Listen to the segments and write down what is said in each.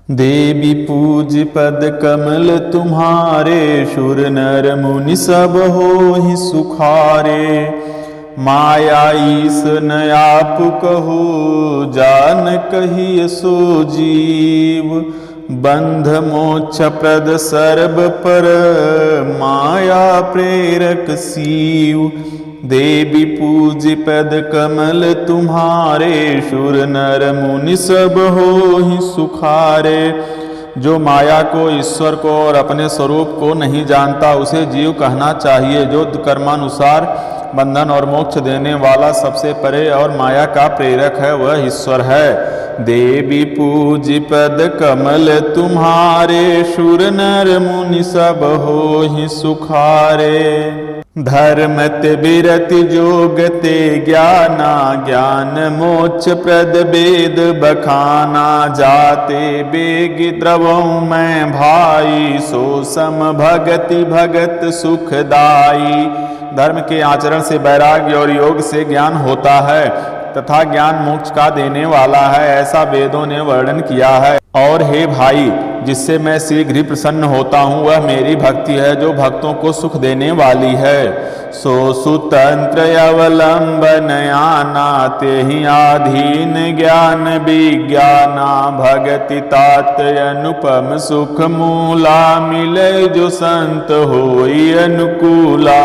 देवी पूज पद कमल तुम्हारे, शुर नर मुनि सब होहि सुखारे। माया ईस न आप कहो, जान कहिय सो जीव। बंध मोक्ष प्रद सर्ब पर, माया प्रेरक सीव। देवी पूज पद कमल तुम्हारे, शुर नर मुनि सब होहि सुखारे। जो माया को, ईश्वर को और अपने स्वरूप को नहीं जानता, उसे जीव कहना चाहिए। जो कर्मानुसार बंधन और मोक्ष देने वाला, सबसे परे और माया का प्रेरक है, वह ईश्वर है। देवी पूज पद कमल तुम्हारे, शुर नर मुनि सब होहि सुखारे। धर्म ते विरति जोग ते ज्ञाना, ज्ञान मोक्ष प्रद वेद बखाना। जाते बेग द्रवों मैं भाई, सो सम भगति भगत सुखदाई। धर्म के आचरण से वैराग्य और योग से ज्ञान होता है तथा ज्ञान मोक्ष का देने वाला है, ऐसा वेदों ने वर्णन किया है। और हे भाई, जिससे मैं शीघ्र ही प्रसन्न होता हूँ, वह मेरी भक्ति है जो भक्तों को सुख देने वाली है। सो सुतंत्र अवलंबन आना, तेहि आधीन ज्ञान विज्ञाना। भगति तात अनुपम सुख मूला, मिले जो संत होई अनुकूला।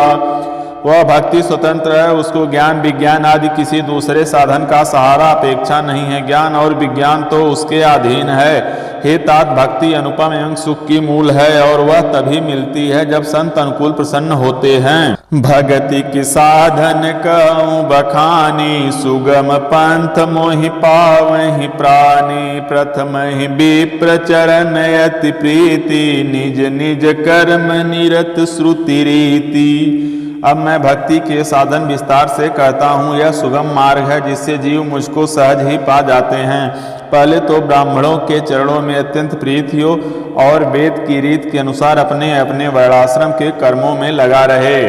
वह भक्ति स्वतंत्र है, उसको ज्ञान विज्ञान आदि किसी दूसरे साधन का सहारा अपेक्षा नहीं है। ज्ञान और विज्ञान तो उसके अधीन है। हे तात, भक्ति अनुपम एवं सुख की मूल है और वह तभी मिलती है जब संत अनुकूल प्रसन्न होते हैं। भगति की साधन कहूँ बखानी, सुगम पंथ मोहि पावहि प्राणी। प्रथम ही विप्र चरण अति प्रीति, निज निज कर्म निरत श्रुति रीति। अब मैं भक्ति के साधन विस्तार से कहता हूँ। यह सुगम मार्ग है जिससे जीव मुझको सहज ही पा जाते हैं। पहले तो ब्राह्मणों के चरणों में अत्यंत प्रीति हो और वेद की रीत के अनुसार अपने अपने वर्णाश्रम के कर्मों में लगा रहे।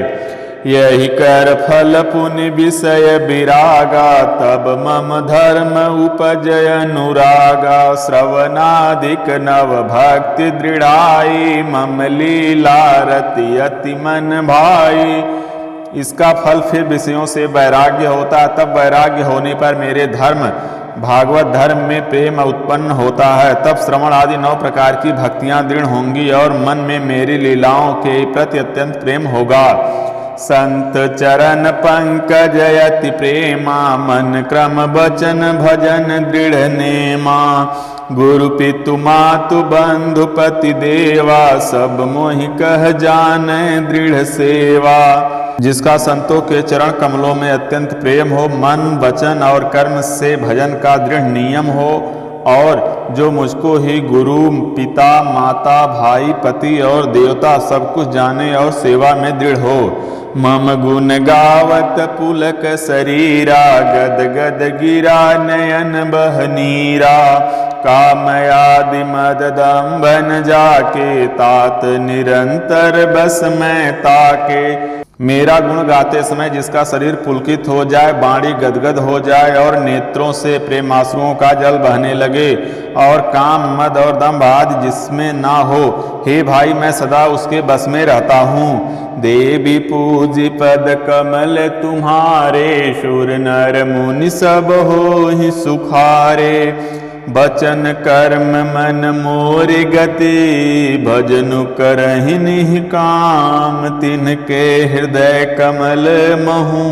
यही कर फल पुण्य विषय विरागा, तब मम धर्म उपजय अनुरागा। श्रवणादिक नव भक्ति दृढ़ाई, मम लीला रति अति मन भाई। इसका फल फिर विषयों से वैराग्य होता है। तब वैराग्य होने पर मेरे धर्म भागवत धर्म में प्रेम उत्पन्न होता है। तब श्रवण आदि 9 प्रकार की भक्तियां दृढ़ होंगी और मन में मेरी लीलाओं के प्रति अत्यंत प्रेम होगा। संत चरण पंकज अति प्रेमा, मन क्रम वचन भजन दृढ़ नेमा। गुरु पितु मातु बंधु पति देवा, सब मोहि कह जाने दृढ़ सेवा। जिसका संतों के चरण कमलों में अत्यंत प्रेम हो, मन वचन और कर्म से भजन का दृढ़ नियम हो, और जो मुझको ही गुरु पिता माता भाई पति और देवता सब कुछ जाने और सेवा में दृढ़ हो। मम गुण गावत पुलक शरीरा, गद गद गिरा नयन बहनीरा। कामयादि मद दम्भन जाके, तात निरंतर बस में ताके। मेरा गुण गाते समय जिसका शरीर पुलकित हो जाए, बाणी गदगद हो जाए और नेत्रों से प्रेमाश्रुओं का जल बहने लगे, और काम मद और दंभ आदि जिसमें ना हो, हे भाई मैं सदा उसके बस में रहता हूँ। देवी पूजी पद कमल तुम्हारे, शुर नर मुनि सब होहि सुखारे। बचन कर्म मन मोर गति, भजनु करहि निहि काम। तिनके हृदय कमल महु,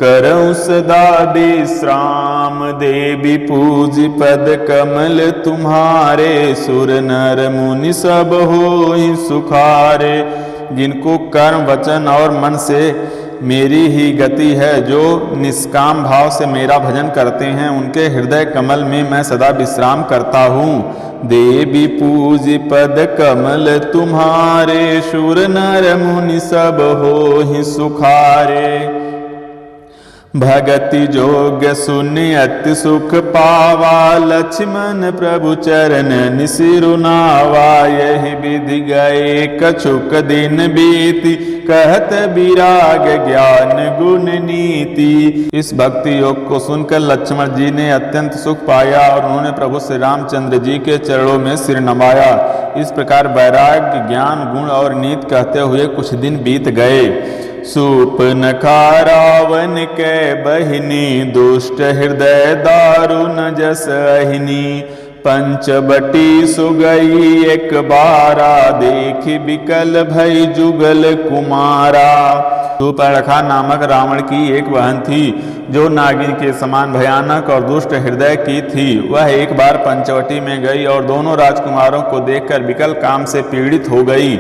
करऊँ सदा विश्राम। देवी पूज पद कमल तुम्हारे, सुर नर मुनि सब होहि सुखारे। जिनको कर्म वचन और मन से मेरी ही गति है, जो निष्काम भाव से मेरा भजन करते हैं, उनके हृदय कमल में मैं सदा विश्राम करता हूँ। देवी पूज पद कमल तुम्हारे, शुर नर मुनि सब होहि सुखारे। भगति जोग्य सुनि अति सुख पावा, लक्ष्मण प्रभु चरण निसिरुनावा। यही विधि गए कछुक दिन बीती, कहत विराग ज्ञान गुण नीति। इस भक्ति योग को सुनकर लक्ष्मण जी ने अत्यंत सुख पाया और उन्होंने प्रभु श्री रामचंद्र जी के चरणों में सिर नवाया। इस प्रकार वैराग्य ज्ञान गुण और नीति कहते हुए कुछ दिन बीत गए। सूर्पनखा रावण के बहिनी, दुष्ट हृदय दारुण जस अहिनी। पंचबटी सुगई एक बारा, देखी बिकल भई जुगल कुमारा। सूर्पनखा नामक रावण की एक बहन थी जो नागिन के समान भयानक और दुष्ट हृदय की थी। वह एक बार पंचवटी में गई और दोनों राजकुमारों को देखकर विकल काम से पीड़ित हो गई।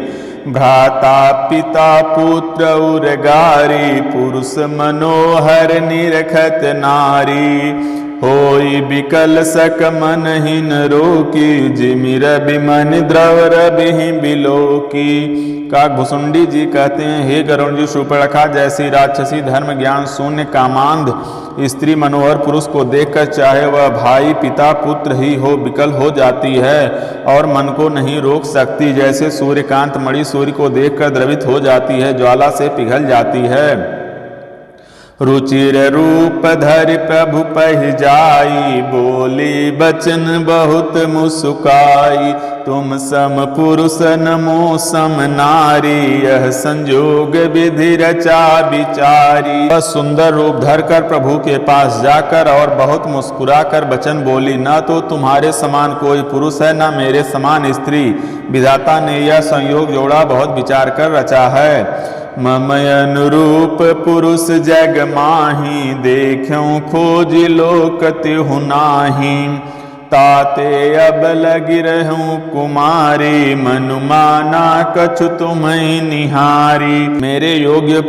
भ्राता पिता पुत्र उरगारी, पुरुष मनोहर निरखत नारी। होई बिकल सक मन हिन रोकी, जिमिर बिमन द्रवर बिहि बिलोकी। काकभुसुंडी जी कहते हैं, हे गरुण जी, शूर्पणखा जैसी राक्षसी धर्म ज्ञान शून्य कामांध स्त्री मनोहर पुरुष को देखकर चाहे वह भाई पिता पुत्र ही हो विकल हो जाती है और मन को नहीं रोक सकती। जैसे सूर्यकांत मणि सूर्य को देखकर द्रवित हो जाती है, ज्वाला से पिघल जाती है। रुचिर रूप धरि प्रभु पहि जाई, बोली बचन बहुत मुस्काई। तुम सम पुरुष नमो सम नारी, यह संजोग विधि रचा विचारी। वह सुंदर रूप धरकर प्रभु के पास जाकर और बहुत मुस्कुरा कर वचन बोली, न तो तुम्हारे समान कोई पुरुष है, न मेरे समान स्त्री। विधाता ने यह संयोग जोड़ा बहुत विचार कर रचा है। मम अनुरूप पुरुष जग माही, देखूं खोज लोक तिहु नाही। ताते अब लगी रहूं कुमारी, मनु माना कछु तुम्हें निहारी। मेरे योग्य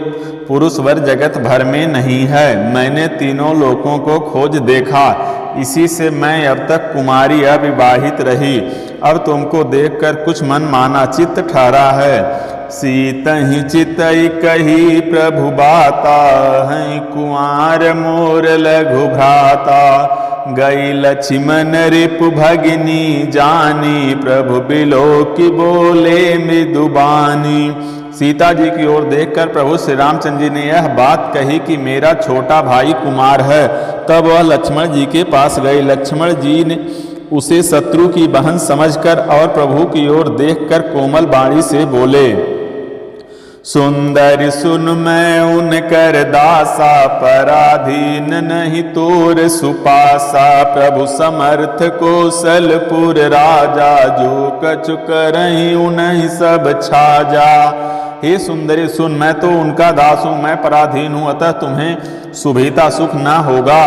पुरुष वर जगत भर में नहीं है, मैंने तीनों लोकों को खोज देखा, इसी से मैं अब तक कुमारी अविवाहित रही। अब तुमको देखकर कुछ मन माना चित्त ठहरा है। सीतहि चितई कही प्रभु बाता, हैं कुंवर मोर लघु भ्राता। गई लक्ष्मण रिपु भगिनी जानी, प्रभु बिलोकी बोले मृदुबानी। सीता जी की ओर देखकर प्रभु श्री रामचंद्र जी ने यह बात कही कि मेरा छोटा भाई कुमार है। तब वह लक्ष्मण जी के पास गए। लक्ष्मण जी ने उसे शत्रु की बहन समझकर और प्रभु की ओर देखकर कोमल वाणी से बोले, सुंदर सुन मैं उनकर दासा, पराधीन नहीं तोर सुपासा। प्रभु समर्थ कौशलपुर राजा, जो कछु करहीं उन्हीं सब छाजा। हे सुंदरी सुन, मैं तो उनका दास हूँ, मैं पराधीन हूँ, अतः तुम्हें सुभिता सुख न होगा।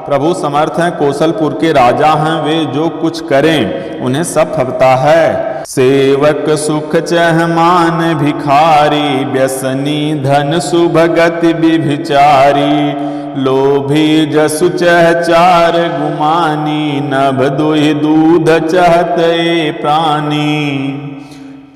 प्रभु समर्थ हैं, कौशलपुर के राजा हैं, वे जो कुछ करें उन्हें सब फलता है। सेवक सुख चह मान भिखारी, व्यसनी धन शुभ गति विभिचारी। लोभी जसु चह चार गुमानी, नभ दुहि दूध चहते प्राणी।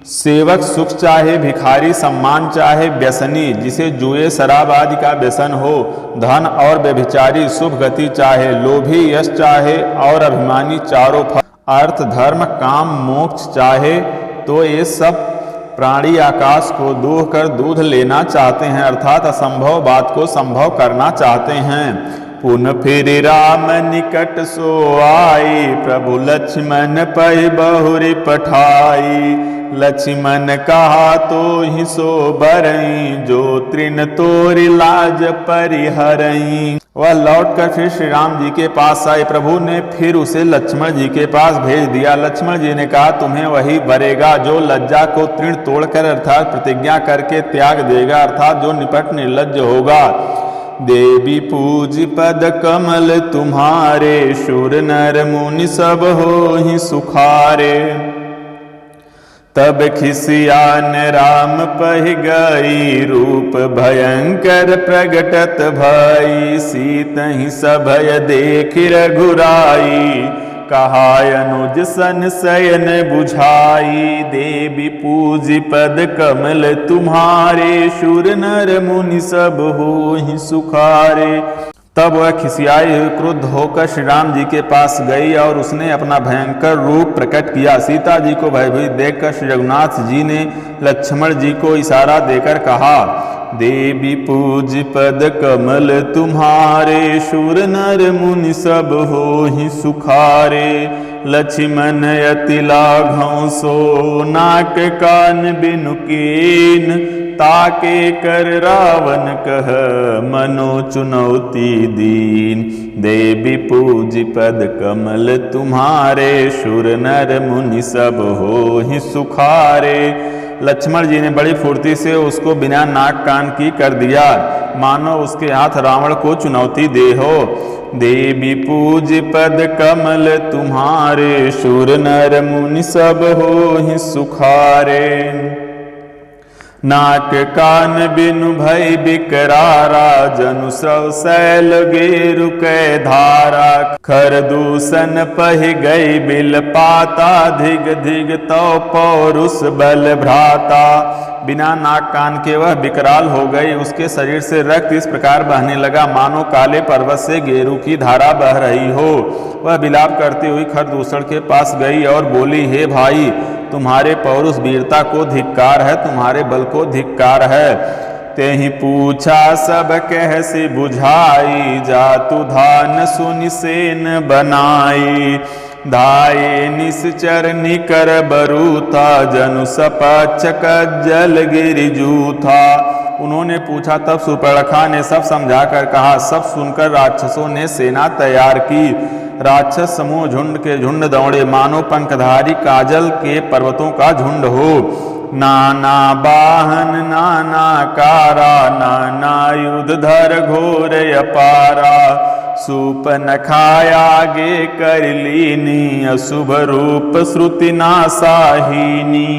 सेवक सुख चाहे, भिखारी सम्मान चाहे, व्यसनी जिसे जुए शराब आदि का व्यसन हो, धन और व्यभिचारी शुभ गति चाहे, लोभी यश चाहे और अभिमानी चारों फल अर्थ धर्म काम मोक्ष चाहे, तो ये सब प्राणी आकाश को दूह कर दूध लेना चाहते हैं, अर्थात असंभव बात को संभव करना चाहते हैं। पुन फिर राम निकट सो आई, प्रभु लक्ष्मण पहि बहुरी पठाई। लक्ष्मण कहा तो ही सो बरई, जो तृण तोरि लाज परिहरई। वह लौटकर फिर श्री राम जी के पास आए। प्रभु ने फिर उसे लक्ष्मण जी के पास भेज दिया। लक्ष्मण जी ने कहा, तुम्हें वही वरेगा जो लज्जा को तृण तोड़कर अर्थात प्रतिज्ञा करके त्याग देगा, अर्थात जो निपट निर्लज्ज होगा। देवी पूज पद कमल तुम्हारे, शूर नर मुनि सब हो ही सुखारे। तब खिसियान राम पहि गई, रूप भयंकर प्रगटत भई। सीतहि सभय देखि रघुराई, कहा अनुज सन शयन बुझाई। देवी पूज पद कमल तुम्हारे, शूर नर मुनि सब होहि सुखारे। तब वह खिसियाई हुई क्रुद्ध होकर श्री राम जी के पास गई और उसने अपना भयंकर रूप प्रकट किया। सीता जी को भयभीत देखकर श्री रघुनाथ जी ने लक्ष्मण जी को इशारा देकर कहा, देवी पूज पद कमल तुम्हारे, शूर नर मुनि सब होहि सुखारे। लक्ष्मण अति लाघव सो, नाक कान बिनु कीन, ताके कर रावण कह मनो चुनौती दीन। देवी पूज पद कमल तुम्हारे, शूर नर मुनि सब होहि सुखारे। लक्ष्मण जी ने बड़ी फुर्ती से उसको बिना नाक कान की कर दिया, मानो उसके हाथ रावण को चुनौती दे हो। देवी पूज पद कमल तुम्हारे, शूर नर मुनि सब होहि सुखारे। नाक कान बिनु भय बिकरारा, जनु सौ सैल गेरु कै धारा। खर दूषण पहि गई बिल पाता, धिग धिग तो पौरुष बल भ्राता। बिना नाक कान के वह विकराल हो गई, उसके शरीर से रक्त इस प्रकार बहने लगा मानो काले पर्वत से गेरू की धारा बह रही हो। वह विलाप करती हुई खरदूषण के पास गई और बोली, हे भाई, तुम्हारे पौरुष वीरता को धिक्कार है, तुम्हारे बल को धिक्कार है। तेहि पूछा सब कहसी बुझाई, जातु धान सुनि सेन बनाई। धाये निश्चर निकर बरूथा, जनु सपक्ष कज्जल गिरिजूथा। उन्होंने पूछा तब सुपर्णखा ने सब समझा कर कहा। सब सुनकर राक्षसों ने सेना तैयार की। राक्षस समूह झुंड के झुंड दौड़े, मानो पंखधारी काजल के पर्वतों का झुंड हो। नाना बाहन नाना कारा, नाना युध धर घोर अपारा। सूप नखायागे कर लीनी, अशुभ रूप श्रुति नासाहीनी।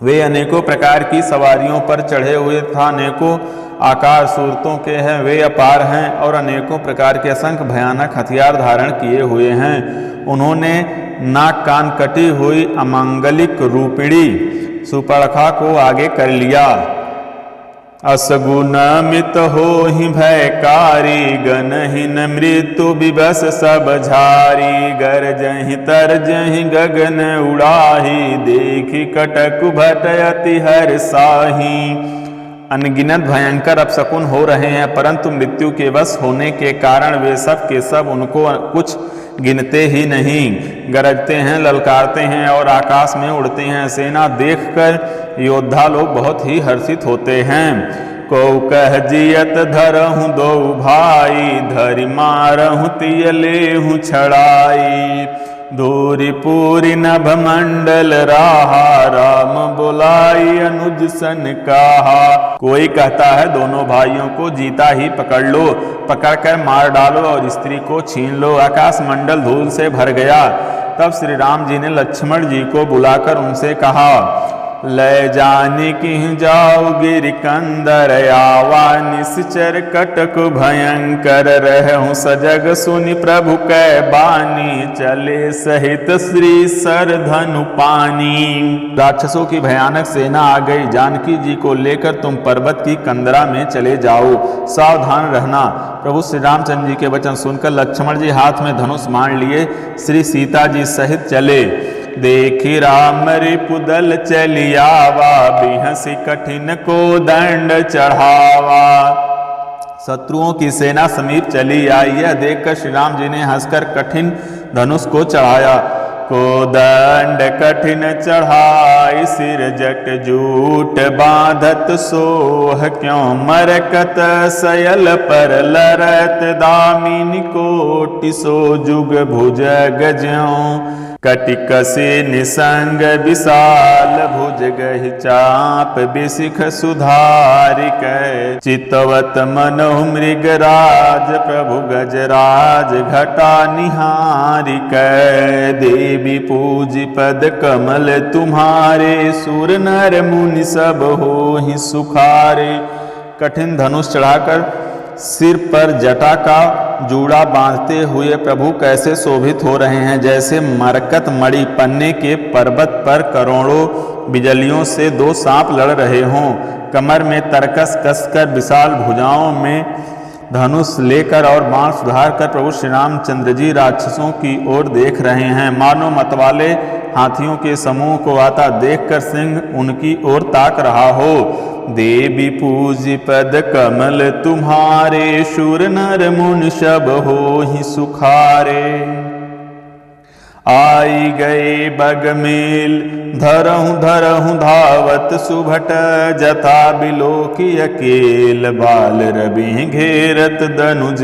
वे अनेकों प्रकार की सवारियों पर चढ़े हुए तथा अनेकों आकार सूरतों के हैं। वे अपार हैं और अनेकों प्रकार के असंख्य भयानक हथियार धारण किए हुए हैं। उन्होंने नाक कान कटी हुई अमांगलिक रूपिणी सुपर्णखा को आगे कर लिया। असगुन मित होहि भयकारी, गनहीन मृत्यु विवश सब झारी। गरजहि तरजहि गगन उड़ाही, देखि कटक भट अति हर्षाही। अनगिनत भयंकर अपशकुन हो रहे हैं, परंतु मृत्यु के वश होने के कारण वे सब के सब उनको कुछ गिनते ही नहीं। गरजते हैं, ललकारते हैं और आकाश में उड़ते हैं। सेना देखकर योद्धा लोग बहुत ही हर्षित होते हैं। को कह जियत धरहु दो भाई, धरि मारहु तिय लेहु छड़ाई। धूरि पूरी नभ मंडल राहा, राम बुलाई अनुज सन कहा। कोई कहता है दोनों भाइयों को जीता ही पकड़ लो, पकड़कर मार डालो और स्त्री को छीन लो। आकाश मंडल धूल से भर गया। तब श्री राम जी ने लक्ष्मण जी को बुलाकर उनसे कहा, लय जाने की जाओ गिरि कंदर, आवा निश्चर कटक भयंकर। रहूं सजग सुनि प्रभु कै बानी, चले सहित श्री सर धनु पानी। राक्षसों की भयानक सेना आ गई। जानकी जी को लेकर तुम पर्वत की कंदरा में चले जाओ, सावधान रहना। प्रभु श्री रामचंद्र जी के वचन सुनकर लक्ष्मण जी हाथ में धनुष मान लिए श्री सीता जी सहित चले। देखी राम रिपुदल चलियावा, बिहसी कठिन को दंड चढ़ावा। शत्रुओं की सेना समीप चली आई। यह देखकर श्री राम जी ने हंसकर कठिन धनुष को चढ़ाया। को दंड कठिन चढ़ाई, सिर जट जूट बांधत सोह। क्यों मरकत सयल पर लरत, दामिनी कोटि सो जुग भुजग ज्यों। कटिक से निसंग विशाल, भुज गहि चाप बिसिख सुधारिक। चितवत मनहु मृगराज, प्रभु गजराज घटा निहारिक। देवी पूज पद कमल तुम्हारे, सुर नर मुनि सब होहि सुखारे। कठिन धनुष चढ़ाकर सिर पर जटा का जूड़ा बांधते हुए प्रभु कैसे शोभित हो रहे हैं, जैसे मरकत मणि पन्ने के पर्वत पर करोड़ों बिजलियों से दो सांप लड़ रहे हों। कमर में तरकस कसकर विशाल भुजाओं में धनुष लेकर और बाण सुधार कर प्रभु श्री रामचंद्र जी राक्षसों की ओर देख रहे हैं। मानो मतवाले हाथियों के समूह को आता देखकर सिंह उनकी ओर ताक रहा हो। देवी पूज्य पद कमल तुम्हारे, शूर नर मुनि सब होहि सुखारे। आई गए बगमेल धरहु धरहु धावत सुभट, जथा बिलोकी अकेल बाल रवि घेरत दनुज।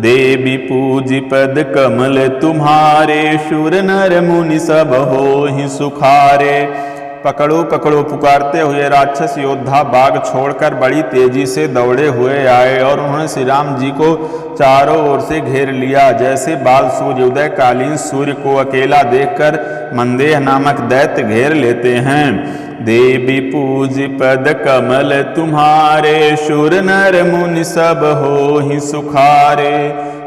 देवी पूज्य पद कमल तुम्हारे, शूर नर मुनि सब होहि सुखारे। पकड़ो पकड़ो पुकारते हुए राक्षस योद्धा बाग छोड़कर बड़ी तेजी से दौड़े हुए आए और उन्होंने श्री राम जी को चारों ओर से घेर लिया। जैसे बाल सूर्योदय कालीन सूर्य को अकेला देखकर मंदेह नामक दैत्य घेर लेते हैं। देवी पूज्य पद कमल तुम्हारे, शूर नर मुनि सब होहि सुखारे।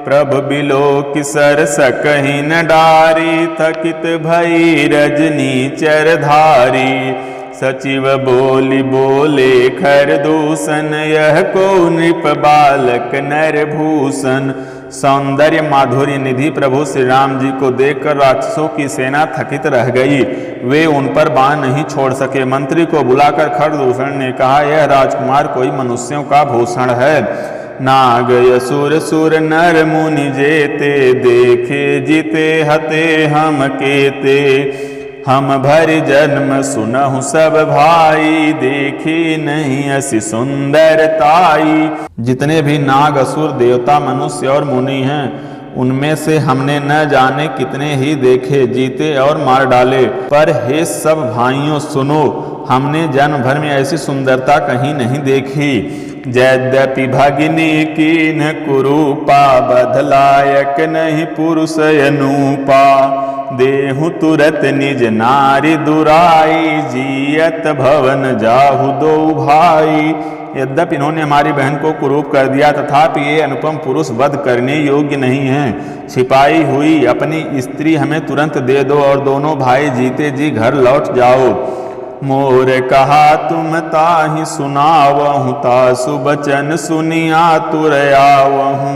प्रभ बिलोक सरस कहीं न डारी, थकित भई रजनी चरधारी। सचिव बोली बोले खर दूषण, यह को नृप बालक नर भूषण। सौंदर्य माधुर्य निधि प्रभु श्री राम जी को देखकर राक्षसों की सेना थकित रह गई। वे उन पर बाण नहीं छोड़ सके। मंत्री को बुलाकर खरदूषण ने कहा, यह राजकुमार कोई मनुष्यों का भूषण है। नाग असुर सुर नर मुनि जेते, देखे जीते हते हम केते। हम भरि जन्म सुनहु सब भाई, देखी नहीं असी सुंदरताई। जितने भी नाग असुर देवता मनुष्य और मुनि हैं, उनमें से हमने न जाने कितने ही देखे, जीते और मार डाले। पर हे सब भाइयों सुनो, हमने जन्म भर में ऐसी सुंदरता कहीं नहीं देखी। यद्यपि भगिनी कीन कुरूपा, बधलायक नहीं पुरुष अनूपा। देहु तुरत निज नारी दुराई, जियत भवन जाहु दो भाई। यद्यपि इन्होंने हमारी बहन को कुरूप कर दिया, तथापि ये अनुपम पुरुष वध करने योग्य नहीं हैं। छिपाई हुई अपनी स्त्री हमें तुरंत दे दो और दोनों भाई जीते जी घर लौट जाओ। मोर कहा तुम ताहि सुनावहु, तासु बचन सुनिया तुरयावहु।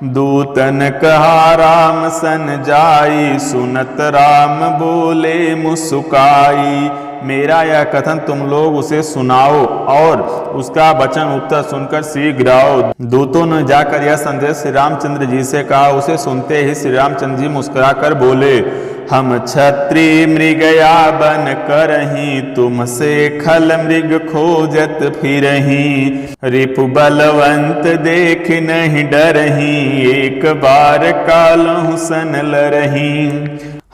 दूतन कहा राम सन जाई, सुनत राम बोले मुस्काई। मेरा यह कथन तुम लोग उसे सुनाओ और उसका वचन उत्तर सुनकर शीघ्र आओ। दूतों ने जाकर यह संदेश श्री रामचंद्र जी से कहा। उसे सुनते ही श्री रामचंद्र जी मुस्कुराकर बोले, हम क्षत्रिय मृगया बन करहीं, तुमसे खल मृग खोजत फिरहीं। रिपु बलवंत देख नहीं डरहीं, एक बार कालहु सन लरहीं।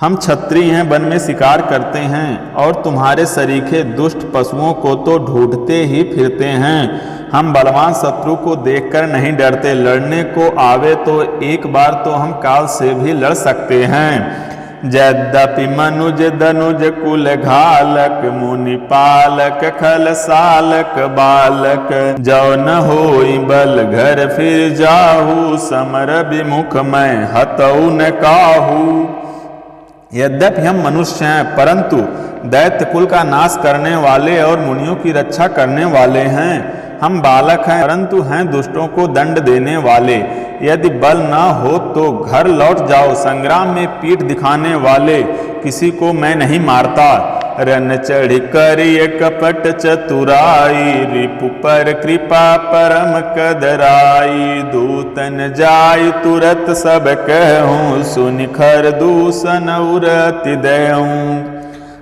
हम क्षत्रिय हैं, वन में शिकार करते हैं और तुम्हारे सरीखे दुष्ट पशुओं को तो ढूंढते ही फिरते हैं। हम बलवान शत्रु को देखकर नहीं डरते, लड़ने को आवे तो एक बार तो हम काल से भी लड़ सकते हैं। यद्यपि मनुज दनुज कुल घालक, मुनि पालक खल सालक बालक। जो न होई बल घर फिर जाहू, समर विमुख मैं हतऊ न काहू। यद्यपि हम मनुष्य हैं, परंतु दैत्य कुल का नाश करने वाले और मुनियों की रक्षा करने वाले हैं। हम बालक हैं, परंतु हैं दुष्टों को दंड देने वाले। यदि बल न हो तो घर लौट जाओ। संग्राम में पीठ दिखाने वाले किसी को मैं नहीं मारता। रन चढ़ कर ये कपट चतुराई, रिपु पर कृपा परम कदराई। दूतन जाय तुरत सब कहूँ, सुनि खरदूषण उरति देऊँ।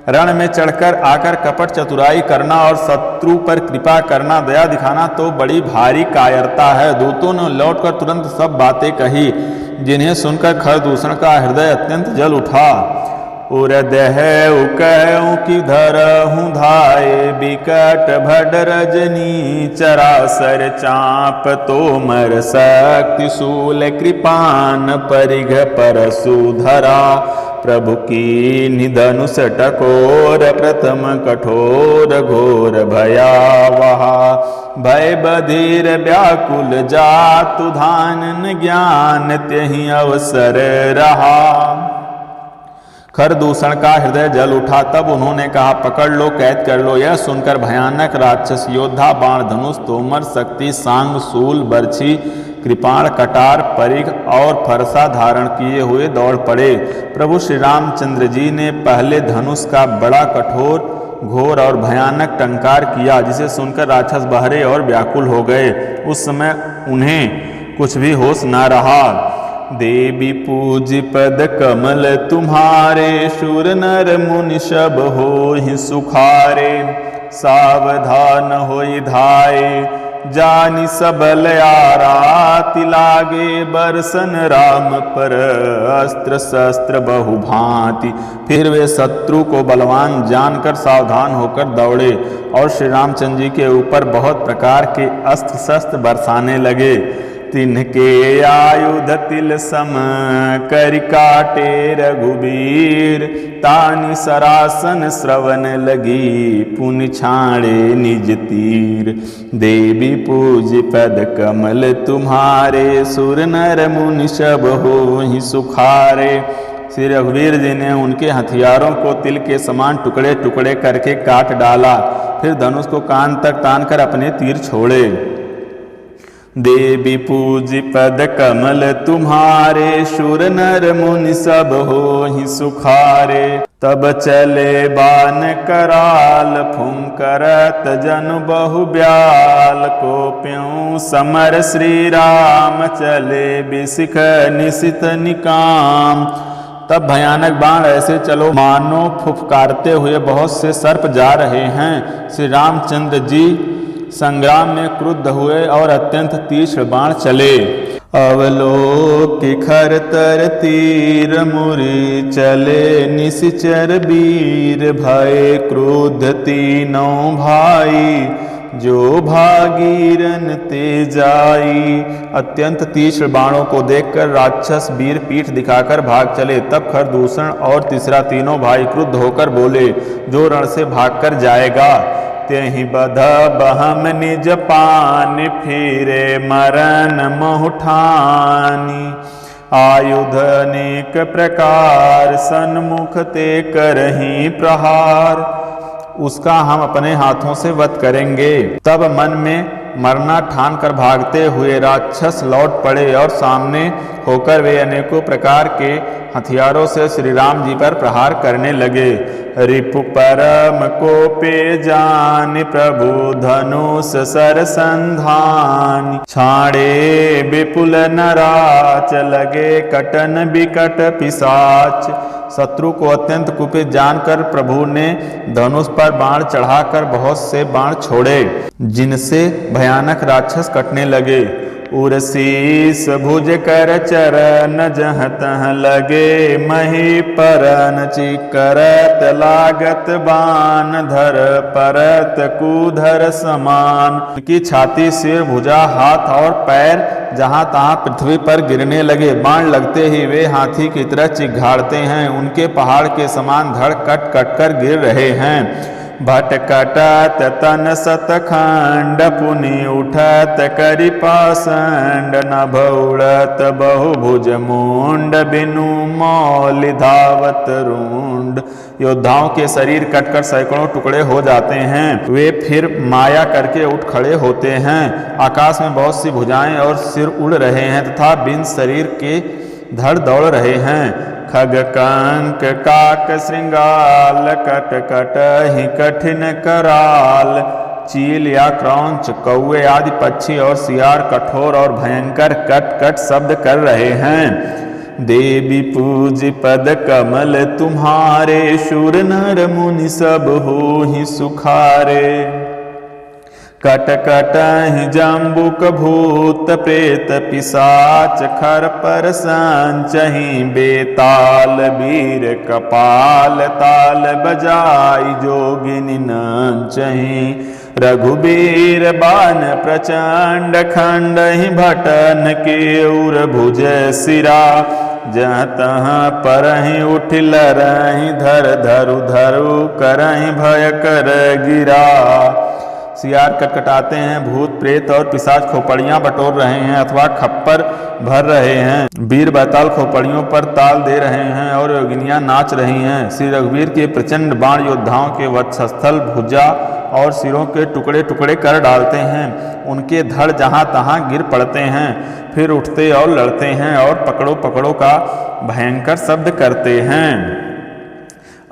रण में चढ़कर आकर कपट चतुराई करना और शत्रु पर कृपा करना, दया दिखाना तो बड़ी भारी कायरता है। दूतों ने लौटकर तुरंत सब बातें कही, जिन्हें सुनकर खरदूषण का हृदय अत्यंत जल उठा। उरद है कहूँ कि धरहूँ धाये, बिकट भड रजनी चरासर चाप। तोमर शक्ति शूल कृपान परिघ परशु धरा, प्रभु की निधनुष टकोर प्रथम कठोर घोर भयावहा भय बधीर व्याकुल जातु धानन ज्ञान त्यहि अवसर रहा। खरदूषण का हृदय जल उठा, तब उन्होंने कहा पकड़ लो, कैद कर लो। यह सुनकर भयानक राक्षस योद्धा बाण धनुष तोमर शक्ति सांग शूल बर्छी कृपाण कटार परिघ और फरसा धारण किए हुए दौड़ पड़े। प्रभु श्री रामचंद्र जी ने पहले धनुष का बड़ा कठोर घोर और भयानक टंकार किया, जिसे सुनकर राक्षस बहरे और व्याकुल हो गए। उस समय उन्हें कुछ भी होश न रहा। देवी पूज पद कमल तुम्हारे शूर नर मुनि सब होहि सुखारे सावधान होई धाये जानि सबल आराति लागे बरसन राम पर अस्त्र शस्त्र बहु भांति। फिर वे शत्रु को बलवान जानकर सावधान होकर दौड़े और श्री रामचंद्र जी के ऊपर बहुत प्रकार के अस्त्र शस्त्र बरसाने लगे। तिनके आयुध तिल सम करि काटे रघुबीर तानि सरासन श्रवण लगी पुनि छाड़े निज तीर। देवी पूज पद कमल तुम्हारे सुर नर मुनि सब होहि सुखारे। श्री रघुवीर जी ने उनके हथियारों को तिल के समान टुकड़े टुकड़े करके काट डाला, फिर धनुष को कान तक तानकर अपने तीर छोड़े। देवी पूज पद कमल तुम्हारे शूर नर मुनि सब होहि सुखारे। तब चले बान कराल फुंकरत जनु बहु ब्याल को प्यों समर श्री राम चले बिसिख निशित निकाम। तब भयानक बाण ऐसे चलो मानो फुफकारते हुए बहुत से सर्प जा रहे हैं। श्री रामचंद्र जी संग्राम में क्रुद्ध हुए और अत्यंत तीक्ष्ण बाण चले। अवलोक खर तर तीर मुरी चले निशिचर वीर भय क्रुद्ध तीनों भाई जो भागीरन ते जाई। अत्यंत तीक्ष्ण बाणों को देखकर राक्षस वीर पीठ दिखाकर भाग चले। तब खरदूषण और तीसरा तीनों भाई क्रुद्ध होकर बोले, जो रण से भागकर जाएगा त्यहि बध बहम निज पान फिरे मरण महुठानी। आयुध अनेक प्रकार सन्मुख ते करहीं प्रहार। उसका हम अपने हाथों से वध करेंगे। तब मन में मरना ठान कर भागते हुए राक्षस लौट पड़े और सामने होकर वे अनेकों प्रकार के हथियारों से श्री राम जी पर प्रहार करने लगे। रिपु परम कोपे जान प्रभु धनुष सर संधान। छाड़े विपुल नराच लगे कटन बिकट पिशाच। शत्रु को अत्यंत कुपित जानकर प्रभु ने धनुष पर बाण चढ़ाकर बहुत से बाण छोड़े, जिनसे भयानक राक्षस कटने लगे। उर्शीस भुज कर चरण जहाँ तहाँ लगे मही परन चिकरत लागत बान धर परत कुधर समान। की छाती सिर भुजा हाथ और पैर जहाँ तहाँ पृथ्वी पर गिरने लगे। बाण लगते ही वे हाथी की तरह चिघाड़ते हैं, उनके पहाड़ के समान धड़ कट कट कर गिर रहे हैं। भटकटत तन सतखंड पुनि उठत करि पाषंड नभ उड़त बहुभुज मुंड बिनु मौलि धावत रुंड। योद्धाओं के शरीर कटकर सैकड़ों टुकड़े हो जाते हैं, वे फिर माया करके उठ खड़े होते हैं। आकाश में बहुत सी भुजाएं और सिर उड़ रहे हैं तथा बिन शरीर के धड़ दौड़ रहे हैं। खग कंक काक श्रृंगाल कट कट ही कठिन कराल। चील या क्रौंच कौवे आदि पक्षी और सियार कठोर और भयंकर कट कट शब्द कर रहे हैं। देवी पूज पद कमल तुम्हारे शूर नर मुनि सब होहि सुखारे। कट कट ही जम्बुक भूत प्रेत पिशाच खर पर संचहि बेताल वीर कपाल ताल बजाई जोगिनी नाचहि। रघुबीर बान प्रचंड खंड ही भटन के उर भुज सिरा। जहाँ तहाँ परहि उठ लरहि धर धरु धरु करहि भय कर गिरा। सियार कटकटाते हैं, भूत प्रेत और पिशाच खोपड़ियां बटोर रहे हैं अथवा खप्पर भर रहे हैं। वीर बैताल खोपड़ियों पर ताल दे रहे हैं और योगिनियां नाच रही हैं। श्री रघुवीर के प्रचंड बाण योद्धाओं के वक्षस्थल, भुजा और सिरों के टुकड़े टुकड़े कर डालते हैं। उनके धड़ जहां तहां गिर पड़ते हैं, फिर उठते और लड़ते हैं और पकड़ो पकड़ो का भयंकर शब्द करते हैं।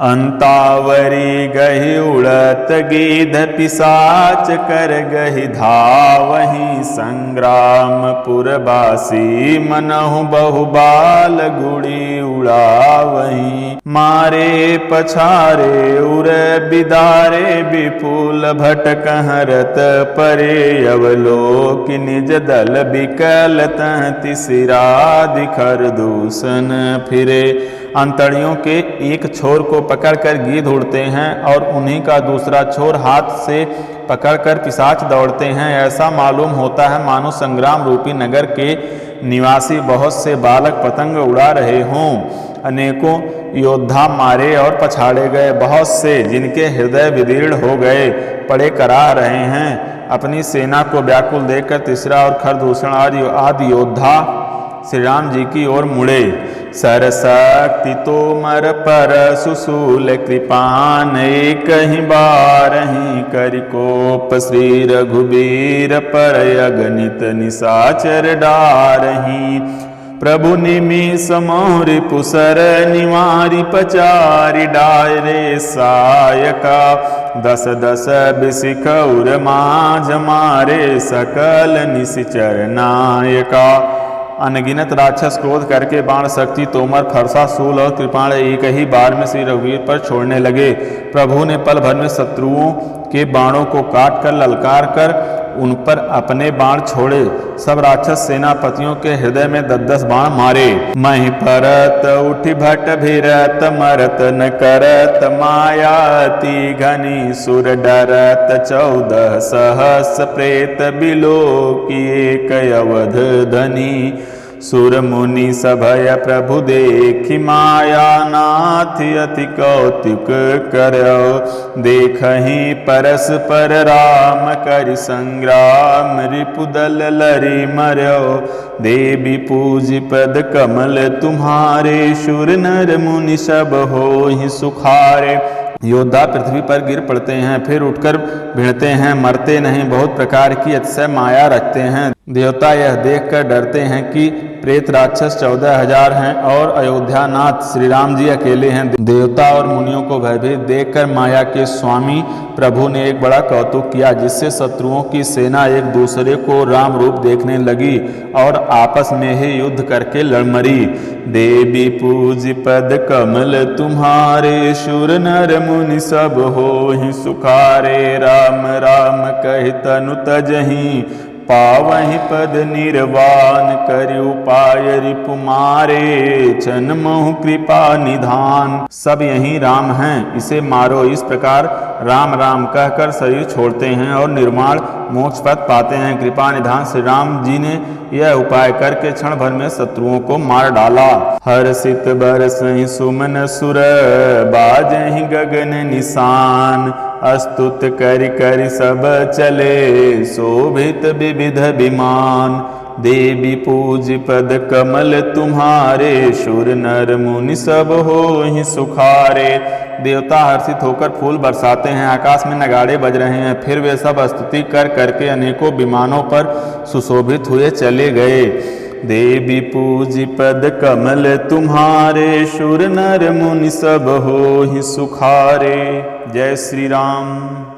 अंतावरी गहि उड़त गिद्ध पिशाच कर गहि धावहि। संग्राम पुरबासी मनहु बहुबाल गुड़ी उड़ावहि। मारे पछारे उर बिदारे विपुल भटक हरत परे। अवलोक निज दल बिकल तह तिसिरा दिखर दूषण फिरे। अंतड़ियों के एक छोर को पकड़कर गिद्ध उड़ते हैं और उन्हीं का दूसरा छोर हाथ से पकड़कर पिशाच दौड़ते हैं। ऐसा मालूम होता है मानो संग्राम रूपी नगर के निवासी बहुत से बालक पतंग उड़ा रहे हों। अनेकों योद्धा मारे और पछाड़े गए, बहुत से जिनके हृदय विदीर्ण हो गए पड़े कराह रहे हैं। अपनी सेना को व्याकुल देखकर तीसरा और खरदूषण आदि योद्धा श्री राम जी की ओर मुड़े। सरशक्ति तोमर पर सुशूल कृपान एक ही बारहि करिकोप। श्री रघुबीर पर अगणित निशाचर डारहि। प्रभु निमिष मोरि पुसर निवारि पचारि डायरे सायका। दस दस बिसिख उर माझ मारे सकल निशिचर नायका। अनगिनत राक्षस क्रोध करके बाण शक्ति तोमर फरसा शूल और कृपाण एक ही बार में श्री रघुवीर पर छोड़ने लगे। प्रभु ने पल भर में शत्रुओं के बाणों को काट कर ललकार कर उन पर अपने बाण छोड़े। सब राक्षस सेनापतियों के हृदय में 10-10 बाण मारे। महि परत उठि भट भिरत मरत न करत मायाति घनी। सुर डरत 14 सहस्र प्रेत बिलो किए कय अवध धनी। सुर मुनि सभय प्रभु देखि माया नाथ अति कौतुक करौ। देखहि परस्पर राम करि संग्राम रिपुदल लरि मरौ। देवी पूजि पद कमल तुम्हारे शूर नर मुनि सब होहि सुखारे। योद्धा पृथ्वी पर गिर पड़ते हैं, फिर उठकर भिड़ते हैं, मरते नहीं, बहुत प्रकार की अतिशय माया रखते हैं। देवता यह देखकर डरते हैं कि प्रेत राक्षस 14,000 हैं और अयोध्या नाथ श्री राम जी अकेले हैं। देवता और मुनियों को भयभीत देखकर माया के स्वामी प्रभु ने एक बड़ा कौतुक किया, जिससे शत्रुओं की सेना एक दूसरे को राम रूप देखने लगी और आपस में ही युद्ध करके लड़ मरी। देवी पूज पद कमल तुम्हारे शूर नर मुनि सब होहि सुखारे। राम राम कहि तनु तजहि पावहि पद निर्वाण। करि उपाय रिपु मारे छन मोह कृपा निधान। सब यही राम हैं, इसे मारो। इस प्रकार राम राम कहकर शरीर छोड़ते हैं और निर्वाण मोक्ष पद पाते हैं। कृपा निधान श्री राम जी ने यह उपाय करके क्षण भर में शत्रुओं को मार डाला। हर्षित बरसहि सुमन सुर बाजहि गगन निशान। अस्तुत करि करि सब चले शोभित विविध विमान। देवी पूज पद कमल तुम्हारे शूर नर मुनि सब होहि सुखारे। देवता हर्षित होकर फूल बरसाते हैं, आकाश में नगाड़े बज रहे हैं। फिर वे सब स्तुति कर करके अनेकों विमानों पर सुशोभित हुए चले गए। देवी पूज पद कमल तुम्हारे शूर नर मुनि सब होहि सुखारे। जय श्री राम।